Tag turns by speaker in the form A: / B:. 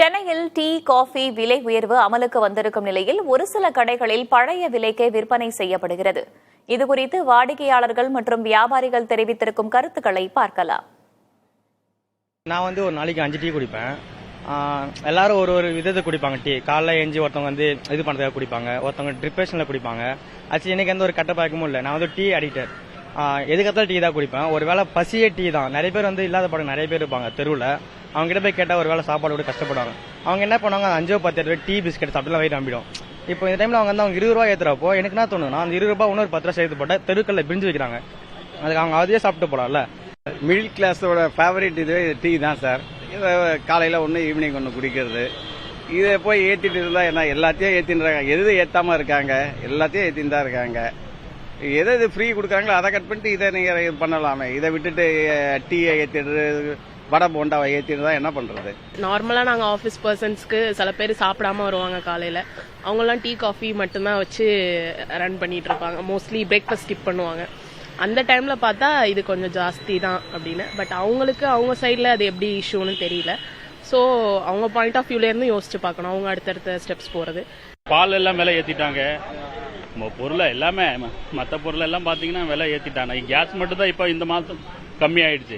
A: சென்னையில் tea, coffee விலை உயர்வு அமலுக்கு வந்திருக்கும் நிலையில் ஒரு சில கடைகளில் பழைய விலைக்கே விற்பனை செய்யப்படுகிறது. இதுகுறித்து வாடிக்கையாளர்கள் மற்றும் வியாபாரிகள் தெரிவித்திருக்கும் கருத்துக்களை பார்க்கலாம்.
B: நான் ஒரு நாளைக்கு 5 டீ குடிப்பேன். எல்லாரும் ஒரு விதத்தை குடிப்பாங்க. டீ காலைல எஞ்சி ஒருத்தவங்க இது பண்றதுக்காக குடிப்பாங்க, ஒருத்தவங்க டிப்ரெஷன்ல குடிப்பாங்க. ஆக்சுவலி எனக்கு எந்த ஒரு கட்ட பழக்கமும் இல்லை. நான் டீ அடிக்டர். எதுக்கத்தாலும் டீ தான் குடிப்பேன். ஒரு வேளை பசியே டீ தான். நிறைய பேர் இல்லாத படம் நிறைய பேர் இருப்பாங்க தெருவில். அவங்க கிட்ட போய் கேட்டால் ஒரு வேளை சாப்பாடு கூட கஷ்டப்படுவாங்க. அவங்க என்ன பண்ணுவாங்க, 5-10 ரூபாய் டீ பிஸ்கெட் சாப்பிட்டுலாம் வயிறு நம்பிடும். இப்போ இந்த டைம்ல அவங்க 20 ரூபாய் ஏற்றுறப்போ எனக்கு என்ன தோணுன்னா, அந்த 20 ரூபாய் இன்னொரு 10 ரூபாய் சேர்த்து போட்டால் தெருக்கல்ல பிரிஞ்சு வைக்கிறாங்க. அதுக்கு அவங்க அதையே சாப்பிட்டு போலாம்ல.
C: மிடில் கிளாஸோட ஃபேவரட் இது டீ தான் சார். காலையில் ஒன்று ஈவினிங் ஒன்று குடிக்கிறது. இதை போய் ஏற்றிட்டு இருந்தால் என்ன, எல்லாத்தையும் ஏற்றின்றாங்க. எது ஏற்றாமல் இருக்காங்க, எல்லாத்தையும் ஏற்றின்னு தான் இருக்காங்க. எது ஃப்ரீ கொடுக்குறாங்களோ அதை கட் பண்ணிட்டு இதை நீங்கள் பண்ணலாமே. இதை விட்டுட்டு டீயை ஏற்றிட்டு வடை போண்டாவை ஏற்றிட்டு தான் என்ன பண்ணுறது.
D: நார்மலாக நாங்கள் ஆஃபீஸ் பர்சன்ஸ்க்கு சில பேர் சாப்பிடாம வருவாங்க. காலையில் அவங்களாம் டீ காஃபி மட்டும்தான் வச்சு ரன் பண்ணிட்டு இருப்பாங்க. மோஸ்ட்லி பிரேக்ஃபாஸ்ட் ஸ்கிப் பண்ணுவாங்க. அந்த டைம்ல பார்த்தா இது கொஞ்சம் ஜாஸ்தி தான் அப்படின்னு. பட் அவங்களுக்கு அவங்க சைடில் அது எப்படி இஷ்யூன்னு தெரியல. ஸோ அவங்க பாயிண்ட் ஆஃப் வியூலேருந்து யோசிச்சு பார்க்கணும் அவங்க அடுத்தடுத்த ஸ்டெப்ஸ் போகிறது.
E: பால் எல்லாம் விலை ஏற்றிட்டாங்க. பொருளை எல்லாமே மற்ற பொருள் எல்லாம் பார்த்தீங்கன்னா விலை ஏற்றிட்டாங்க. கேஸ் மட்டும் தான் இப்போ இந்த மாதம் கம்மி ஆயிடுச்சு.